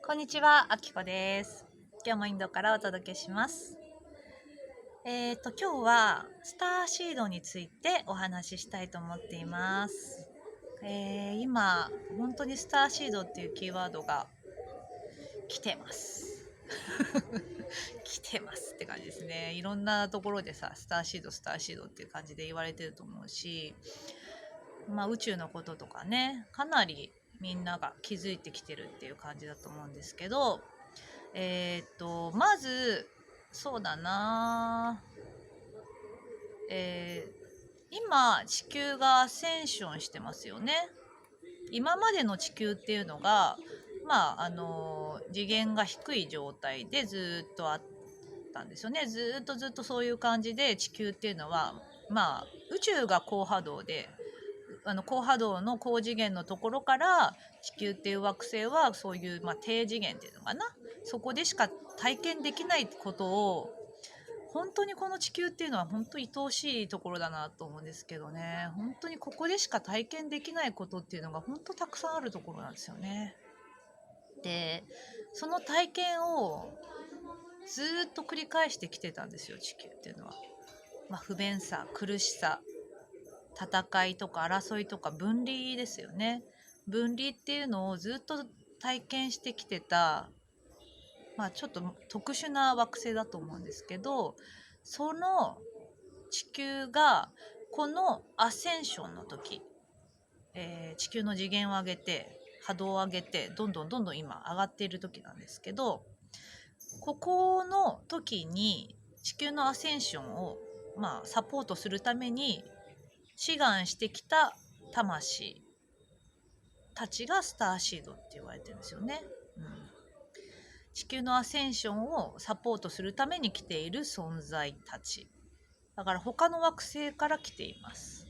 こんにちは、あきこです。今日もインドからお届けします。今日はスターシードについてお話ししたいと思っています。今、本当にスターシードっていうキーワードが来てます。来てますって感じですね。いろんなところでさ、スターシードっていう感じで言われてると思うし、宇宙のこととかね、かなりみんなが気づいてきてるっていう感じだと思うんですけど、まず、そうだな、今、地球がアセンションしてますよね。今までの地球っていうのが、次元が低い状態でずっとあったんですよね。ずっとそういう感じで地球っていうのは、宇宙が高波動で、高波動の高次元のところから地球っていう惑星はそういう、低次元っていうのかな、そこでしか体験できないことを、本当にこの地球っていうのは本当に愛おしいところだなと思うんですけどね。本当にここでしか体験できないことっていうのが本当たくさんあるところなんですよね。で、その体験をずっと繰り返してきてたんですよ、地球っていうのは。不便さ、苦しさ、戦いとか争いとか分離ですよね。分離っていうのをずっと体験してきてた、ちょっと特殊な惑星だと思うんですけど、その地球がこのアセンションの時、地球の次元を上げて波動を上げてどんどん今上がっている時なんですけど、ここの時に地球のアセンションをサポートするために志願してきた魂たちがスターシードって言われてるんですよね。地球のアセンションをサポートするために来ている存在たち。だから他の惑星から来ています。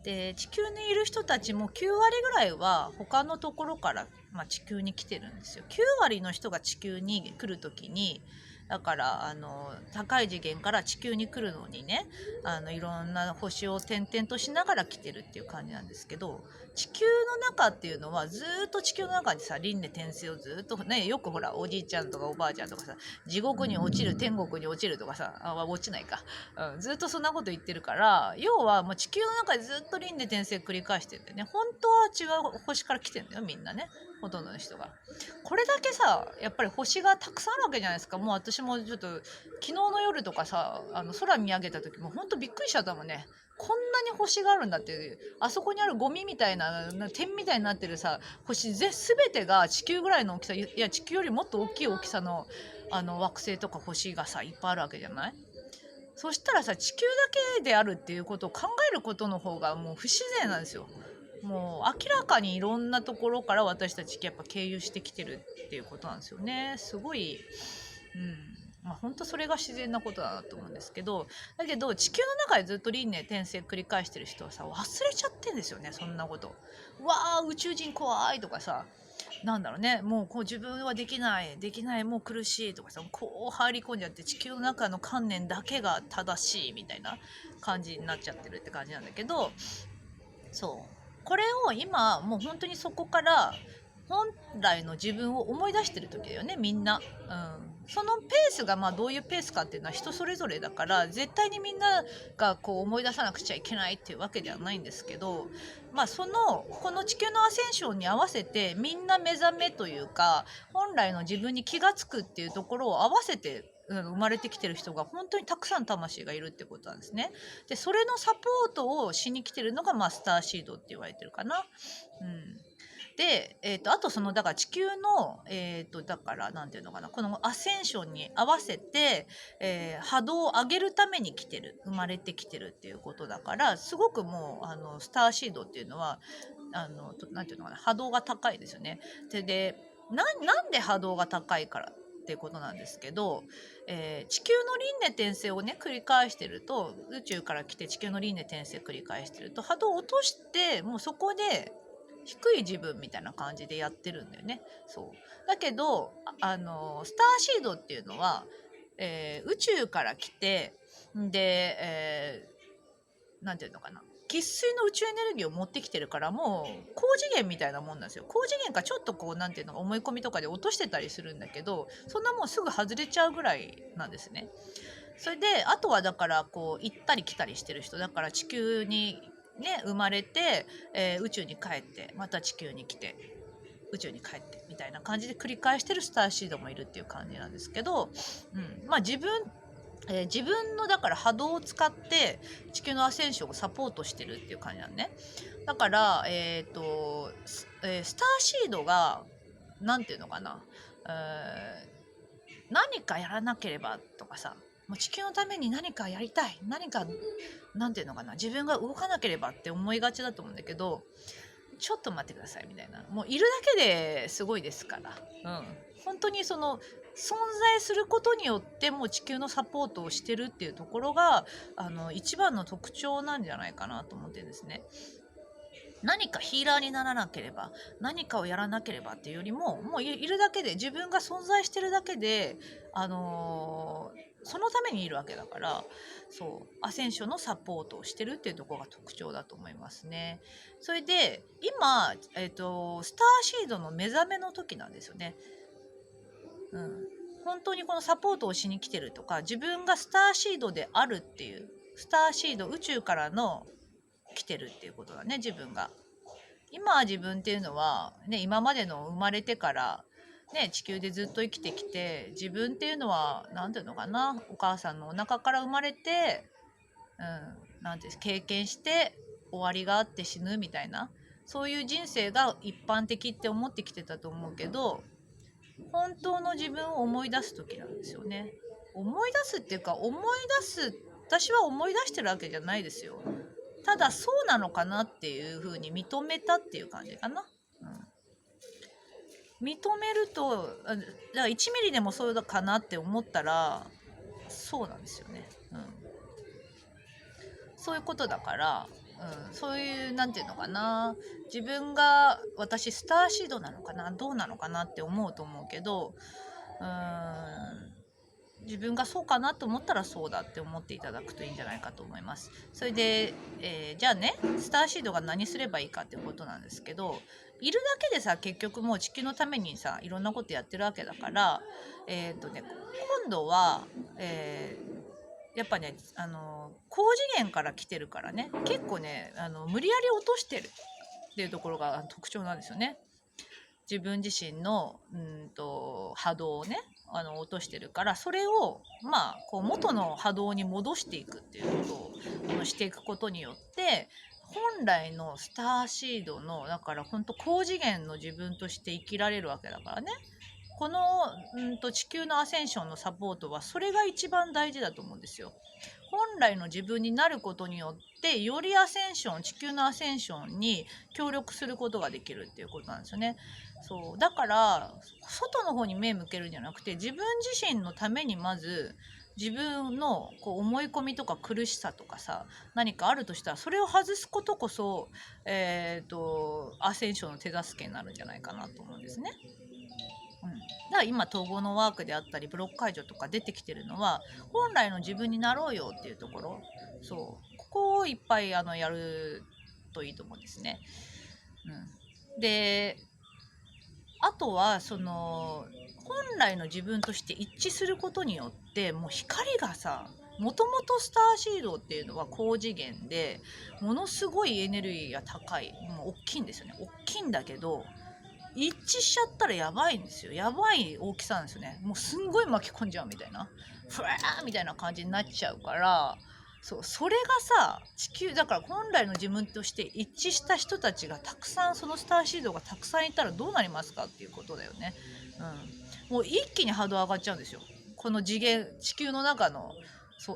で、地球にいる人たちも9割ぐらいは他のところから、地球に来てるんですよ。9割の人が地球に来るときに、だから高い次元から地球に来るのにね、いろんな星を転々としながら来てるっていう感じなんですけど、地球の中っていうのはずっと地球の中にさ、輪廻転生をずっとね、よくほらおじいちゃんとかおばあちゃんとかさ、地獄に落ちる天国に落ちるとかさ、落ちないか、ずっとそんなこと言ってるから、要はもう地球の中でずっと輪廻転生繰り返してるんだよね。本当は違う星から来てんだよ、みんなね、ほとんどの人が。これだけさ、やっぱり星がたくさんあるわけじゃないですか。もう私もちょっと昨日の夜とかさ、空見上げた時も本当びっくりしちゃったもんね。こんなに星があるんだっていう、あそこにあるゴミみたいな点みたいになってるさ、星全てが地球ぐらいの大きさ、いや地球よりもっと大きい大きさの惑星とか星がさ、いっぱいあるわけじゃない。そしたらさ、地球だけであるっていうことを考えることの方がもう不自然なんですよ。もう明らかにいろんなところから私たちやっぱ経由してきてるっていうことなんですよね。すごい、本当それが自然なことだなと思うんですけど、だけど地球の中でずっと輪廻転生繰り返してる人はさ、忘れちゃってんですよね、そんなこと。うわー、宇宙人怖いとかさ、なんだろうね、もうこう自分はできない、できない、もう苦しいとかさ、こう入り込んじゃって地球の中の観念だけが正しいみたいな感じになっちゃってるって感じなんだけど、そう。これを今、もう本当にそこから、本来の自分を思い出してる時だよね、みんな。そのペースがどういうペースかっていうのは人それぞれだから、絶対にみんながこう思い出さなくちゃいけないっていうわけではないんですけど、この地球のアセンションに合わせてみんな目覚めというか、本来の自分に気がつくっていうところを合わせて生まれてきてる人が本当にたくさん魂がいるってことなんですね。で、それのサポートをしに来てるのが、スターシードって言われてるかな。で、あとだから地球の、だから、なんていうのかな、このアセンションに合わせて、波動を上げるために来てる、生まれてきてるっていうことだから、すごくもう、スターシードっていうのは、なんていうのかな、波動が高いですよね。なんで波動が高いからっていうことなんですけど、地球の輪廻転生をね繰り返してると、宇宙から来て地球の輪廻転生繰り返してると波動を落として、もうそこで低い自分みたいな感じでやってるんだよね。そうだけどスターシードっていうのは、宇宙から来て、で、なんていうのかな、生粋の宇宙エネルギーを持ってきてるから、もう高次元みたいなもんなんですよ。高次元かちょっとこうなんていうの思い込みとかで落としてたりするんだけど、そんなもんすぐ外れちゃうぐらいなんですね。それであとはだからこう行ったり来たりしてる人だから、地球にね生まれて、宇宙に帰ってまた地球に来て宇宙に帰ってみたいな感じで繰り返してるスターシードもいるっていう感じなんですけど、まあ自分のだから波動を使って地球のアセンションをサポートしてるっていう感じなんね。だから、スターシードがなんていうのかな、何かやらなければとかさ、もう地球のために何かやりたい、何かなんていうのかな、自分が動かなければって思いがちだと思うんだけど、ちょっと待ってくださいみたいな、もういるだけですごいですから、本当にその存在することによってもう地球のサポートをしてるっていうところが一番の特徴なんじゃないかなと思ってですね。何かヒーラーにならなければ、何かをやらなければっていうよりも、もういるだけで、自分が存在してるだけで、そのためにいるわけだから、そうアセンションのサポートをしてるっていうところが特徴だと思いますね。それで今、スターシードの目覚めの時なんですよね。本当にこのサポートをしに来てるとか、自分がスターシードであるっていう、スターシード、宇宙からの来てるっていうことだね。自分が今自分っていうのは、ね、今までの生まれてから、ね、地球でずっと生きてきて、自分っていうのは何ていうのかな、お母さんのお腹から生まれて、なんて経験して終わりがあって死ぬみたいな、そういう人生が一般的って思ってきてたと思うけど、本当の自分を思い出す時なんですよね。思い出すっていうか、私は思い出してるわけじゃないですよ。ただそうなのかなっていうふうに認めたっていう感じかな。認めると、だから1ミリでもそうだかなって思ったらそうなんですよね。そういうことだから、そういうなんていうのかな、自分が私スターシードなのかな、どうなのかなって思うと思うけど、自分がそうかなと思ったらそうだって思っていただくといいんじゃないかと思います。それで、じゃあね、スターシードが何すればいいかってことなんですけど、いるだけでさ、結局もう地球のためにさ、いろんなことやってるわけだから、今度は、やっぱね、高次元から来てるからね、結構ね、無理やり落としてるっていうところが特徴なんですよね。自分自身の波動をね落としてるから、それをまあこう元の波動に戻していくっていうことをしていくことによって、本来のスターシードのだから本当高次元の自分として生きられるわけだからね。この地球のアセンションのサポートはそれが一番大事だと思うんですよ。本来の自分になることによってよりアセンション、地球のアセンションに協力することができるっていうことなんですよね。そうだから外の方に目向けるんじゃなくて、自分自身のためにまず自分のこう思い込みとか苦しさとかさ、何かあるとしたらそれを外すことこそ、アセンションの手助けになるんじゃないかなと思うんですね。だから今統合のワークであったりブロック解除とか出てきてるのは、本来の自分になろうよっていうところ、そうここをいっぱいやるといいと思うんですね。であとはその本来の自分として一致することによって、もう光がさ、もともとスターシードっていうのは高次元でものすごいエネルギーが高い、もう大きいんですよね。大きいんだけど一致しちゃったらやばいんですよ。やばい大きさなんですよね。もうすんごい巻き込んじゃうみたいな、ふわーみたいな感じになっちゃうから、それがさ、地球だから本来の自分として一致した人たちがたくさん、そのスターシードがたくさんいたらどうなりますかっていうことだよね。もう一気に波動上がっちゃうんですよ。この次元、地球の中の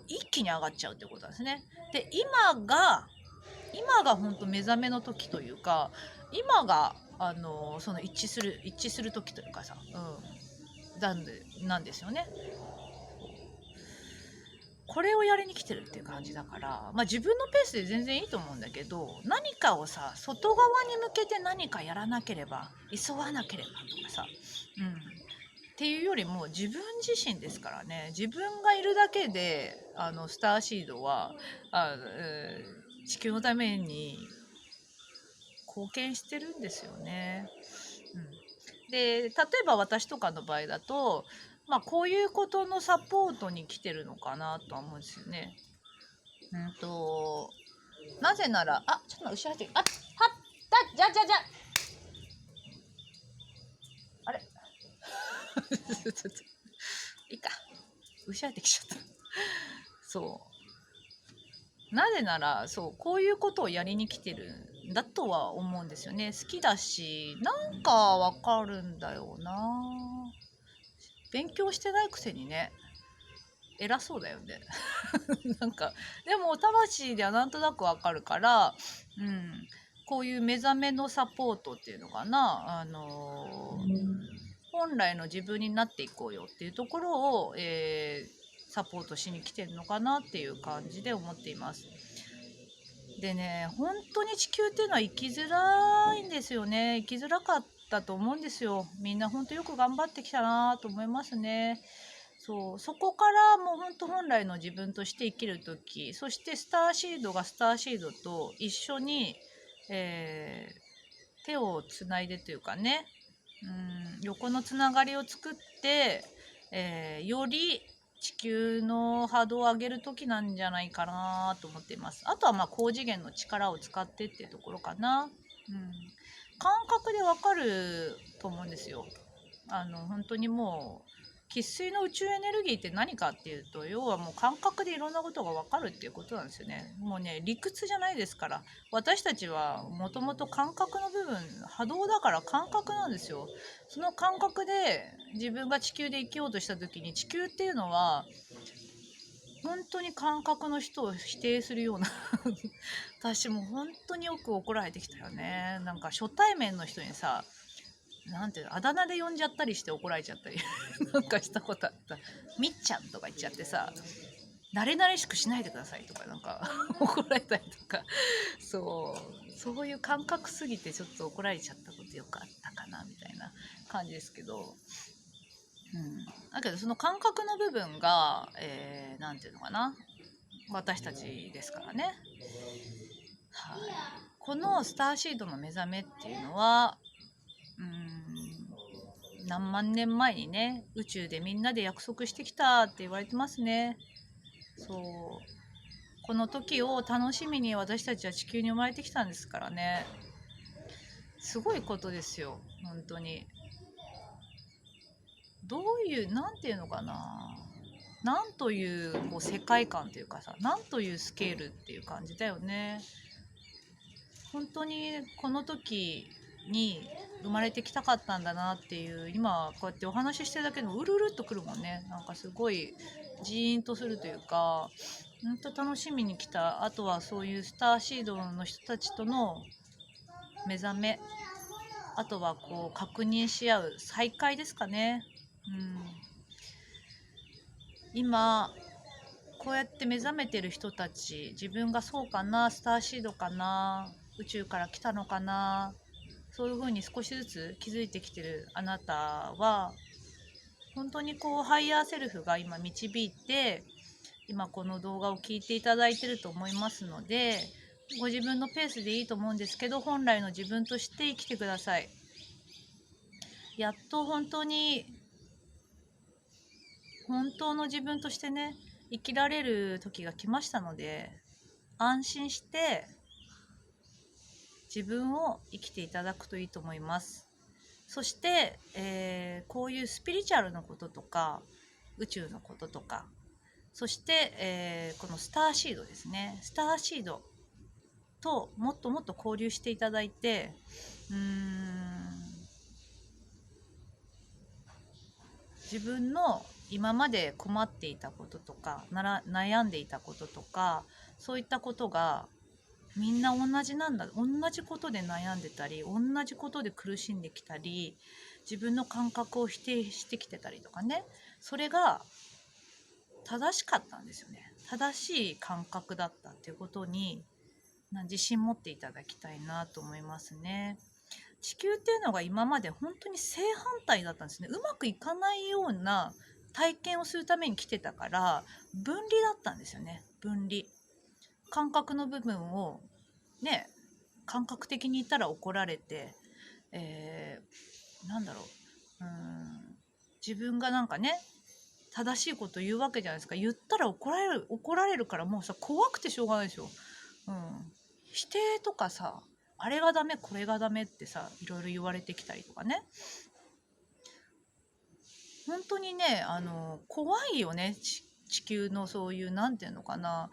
一気に上がっちゃうってことなんですね。で今が本当目覚めの時というか、今がその一致する時というかさ、なんですよね。これをやりに来てるっていう感じだから、まあ自分のペースで全然いいと思うんだけど、何かをさ、外側に向けて何かやらなければ、急がなければとかさ、っていうよりも自分自身ですからね。自分がいるだけでスターシードは地球のために貢献してるんですよね。で例えば私とかの場合だと、こういうことのサポートに来てるのかなとは思うんですよね。なぜならちょっと後ろ入ってじゃあれちょっといいか、牛入ってきちゃった。なぜならこういうことをやりに来てるんだとは思うんですよね。好きだしなんかわかるんだよな。勉強してないくせにね、偉そうだよね。なんかでも魂ではなんとなくわかるから、こういう目覚めのサポートっていうのかな、本来の自分になっていこうよっていうところを、サポートしに来てるのかなっていう感じで思っています。でね、本当に地球っていうのは生きづらいんですよね。生きづらかったと思うんですよ。みんな本当よく頑張ってきたなと思いますね。そこからもう本当本来の自分として生きる時、そしてスターシードがスターシードと一緒に、手をつないでというかね、横のつながりを作って、より地球の波動を上げる時なんじゃないかなと思っています。あとは高次元の力を使ってっていうところかな。感覚でわかると思うんですよ。本当にもう生粋の宇宙エネルギーって何かっていうと、要はもう感覚でいろんなことが分かるっていうことなんですよね。もうね、理屈じゃないですから。私たちはもともと感覚の部分、波動だから感覚なんですよ。その感覚で自分が地球で生きようとした時に、地球っていうのは本当に感覚の人を否定するような私も本当によく怒られてきたよね。なんか初対面の人にさ、なんていうの、あだ名で呼んじゃったりして怒られちゃったりなんかしたことあった。みっちゃんとか言っちゃってさ、慣れ慣れしくしないでくださいとかなんか怒られたりとか、そういう感覚すぎてちょっと怒られちゃったことよくあったかなみたいな感じですけど、だけどその感覚の部分が、なんていうのかな、私たちですからね。はい、このスターシードの目覚めっていうのは、何万年前にね、宇宙でみんなで約束してきたって言われてますね。この時を楽しみに私たちは地球に生まれてきたんですからね。すごいことですよ、本当に。どういう、なんていうのかな、なんというこう世界観というかさ、なんというスケールっていう感じだよね。本当にこの時に生まれてきたかったんだなっていう、今こうやってお話ししてるだけでもうるるっとくるもんね。なんかすごいジーンとするというか、本当楽しみに来た。あとはそういうスターシードの人たちとの目覚め、あとはこう確認し合う再会ですかね。今こうやって目覚めてる人たち、自分がそうかな、スターシードかな、宇宙から来たのかな、そういう風に少しずつ気づいてきてるあなたは、本当にこうハイヤーセルフが今導いて、今この動画を聞いていただいてると思いますので、ご自分のペースでいいと思うんですけど、本来の自分として生きてください。やっと本当の自分としてね、生きられる時が来ましたので、安心して自分を生きていただくといいと思います。そして、こういうスピリチュアルのこととか宇宙のこととか、そして、このスターシードですね、スターシードともっともっと交流していただいて、自分の今まで困っていたこととか悩んでいたこととか、そういったことがみんな同じなんだ、同じことで悩んでたり、同じことで苦しんできたり、自分の感覚を否定してきてたりとかね、それが正しかったんですよね。正しい感覚だったっていうことに自信持っていただきたいなと思いますね。地球っていうのが今まで本当に正反対だったんですね。うまくいかないような体験をするために来てたから、分離だったんですよね。分離。感覚の部分をね、感覚的に言ったら怒られて、なんだろう、自分がなんかね正しいこと言うわけじゃないですか。言ったら怒られるからもうさ、怖くてしょうがないでしょ。否定とかさ、あれがダメこれがダメってさ、いろいろ言われてきたりとかね。本当にね、怖いよね。地球のそういう、なんていうのかな、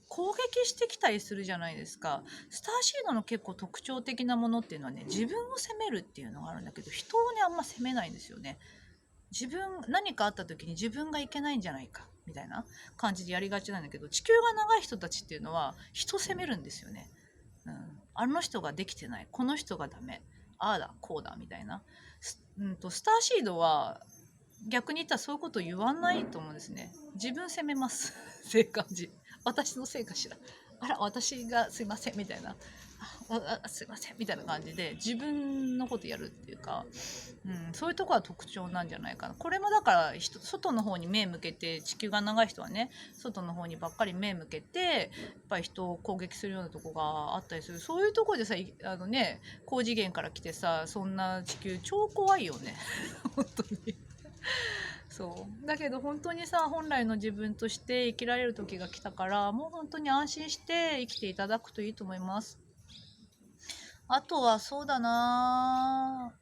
攻撃してきたりするじゃないですか。スターシードの結構特徴的なものっていうのはね、自分を責めるっていうのがあるんだけど、人をねあんま責めないんですよね。何かあった時に自分がいけないんじゃないかみたいな感じでやりがちなんだけど、地球が長い人たちっていうのは人を責めるんですよね。あの人ができてない、この人がダメ、ああだこうだみたいな。スターシードは逆に言ったらそういうことを言わないと思うんですね。自分責めますっていう感じ。私のせいかしら、あら私がすいませんみたいな、すいませんみたいな感じで自分のことやるっていうか、そういうとこは特徴なんじゃないかな。これもだから外の方に目向けて、地球が長い人はね外の方にばっかり目向けて、やっぱり人を攻撃するようなとこがあったりする。そういうとこでさ、高次元から来てさ、そんな地球超怖いよね本当に。そうだけど本当にさ、本来の自分として生きられる時が来たから、もう本当に安心して生きていただくといいと思います。あとはそうだな、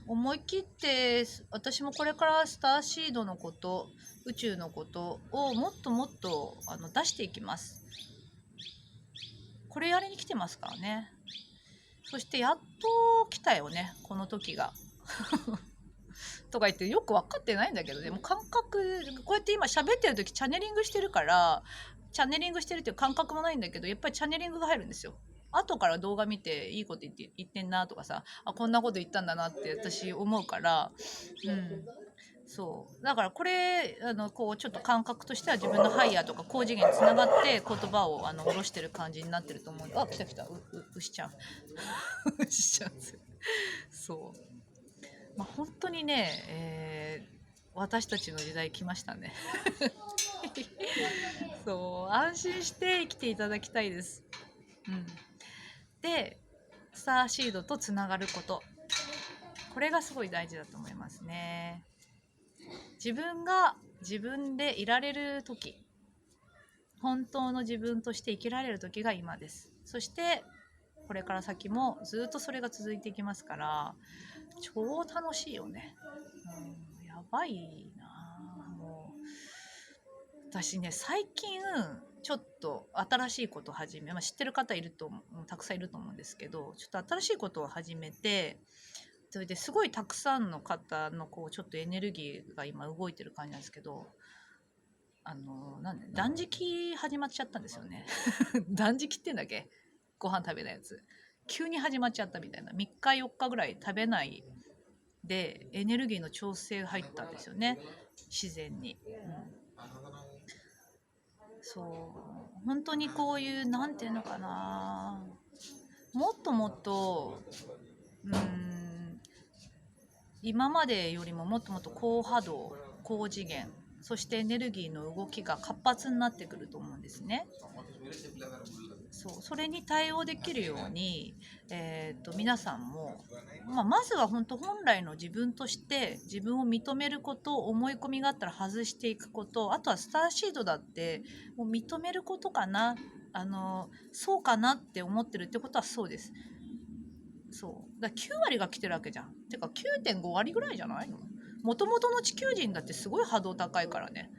思い切って私もこれからスターシードのこと、宇宙のことをもっともっと出していきます。これやりに来てますからね。そしてやっと来たよね、この時がとか言ってよく分かってないんだけどね、もう感覚、こうやって今喋ってる時チャネリングしてるから、チャネリングしてるっていう感覚もないんだけど、やっぱりチャネリングが入るんですよ。後から動画見ていいこと言ってんなとかさ、こんなこと言ったんだなって私思うから、そうだからこれこうちょっと感覚としては自分のハイヤーとか高次元つながって言葉を下ろしてる感じになってると思うんで。あ、来た来た、牛ちゃん牛ちゃんそう本当にね、私たちの時代来ましたねそう、安心して生きていただきたいです。で、スターシードとつながること、これがすごい大事だと思いますね。自分が自分でいられる時、本当の自分として生きられる時が今です。そしてこれから先もずっとそれが続いていきますから、超楽しいよね。やばいな。もう私ね、最近ちょっと新しいことを始め、知ってる方たくさんいると思うんですけど、ちょっと新しいことを始めて、それですごいたくさんの方のちょっとエネルギーが今動いてる感じなんですけど、断食始まっちゃったんですよね断食ってんだっけ、ご飯食べないやつ。急に始まっちゃったみたいな。3日4日ぐらい食べないでエネルギーの調整が入ったんですよね、自然に。そう本当にこういう、なんていうのかな、もっともっと今までよりももっともっと高波動、高次元、そしてエネルギーの動きが活発になってくると思うんですね。それに対応できるように、皆さんも、まずは本来の自分として自分を認めること、思い込みがあったら外していくこと、あとはスターシードだってもう認めることかな。そうかなって思ってるってことはそうです。そうだ、9割が来てるわけじゃん。てか 9.5 割ぐらいじゃないの。もともとの地球人だってすごい波動高いからね。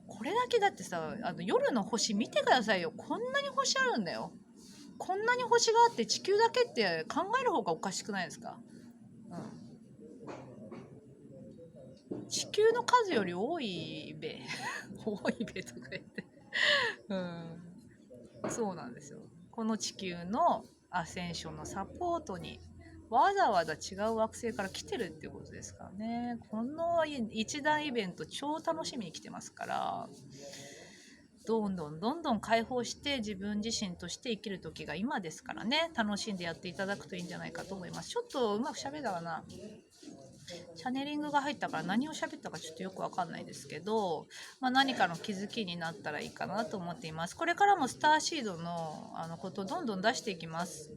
これだけだってさ、夜の星見てくださいよ。こんなに星あるんだよ。こんなに星があって地球だけって考える方がおかしくないですか。地球の数より多いべ多いべとか言ってそうなんですよ。この地球のアセンションのサポートにわざわざ違う惑星から来てるっていうことですからね。この一大イベント超楽しみに来てますから、どんどんどんどん解放して自分自身として生きる時が今ですからね。楽しんでやっていただくといいんじゃないかと思います。ちょっとうまく喋れたかな。チャネリングが入ったから何を喋ったかちょっとよくわかんないですけど、何かの気づきになったらいいかなと思っています。これからもスターシードのことをどんどん出していきます。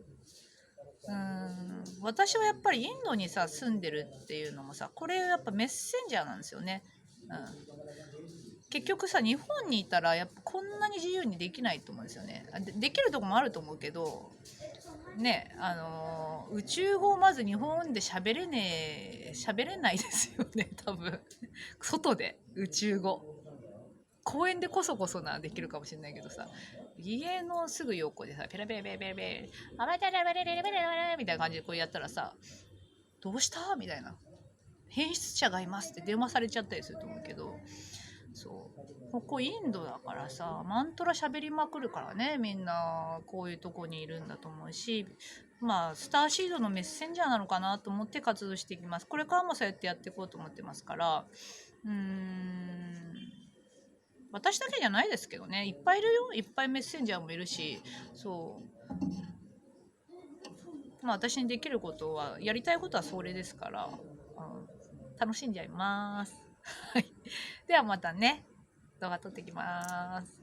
私はやっぱりインドにさ住んでるっていうのもさ、これやっぱメッセンジャーなんですよね。結局さ、日本にいたらやっぱこんなに自由にできないと思うんですよね。できるとこもあると思うけどね、宇宙語をまず日本で喋れないですよね、多分。外で宇宙語公園でこそこそなできるかもしれないけどさ、家のすぐ横でさペラペラペラペラペラあばたらばれれれれれみたいな感じでこうやったらさ、どうしたみたいな、変質者がいますって電話されちゃったりすると思うけど、そうここインドだからさ、マントラ喋りまくるからね、みんなこういうとこにいるんだと思うし、スターシードのメッセンジャーなのかなと思って活動していきます。これからもそうやってやっていこうと思ってますから、私だけじゃないですけどね、いっぱいいるよ、いっぱいメッセンジャーもいるし、私にできることは、やりたいことはそれですから、楽しんじゃいます。はい。ではまたね、動画撮ってきます。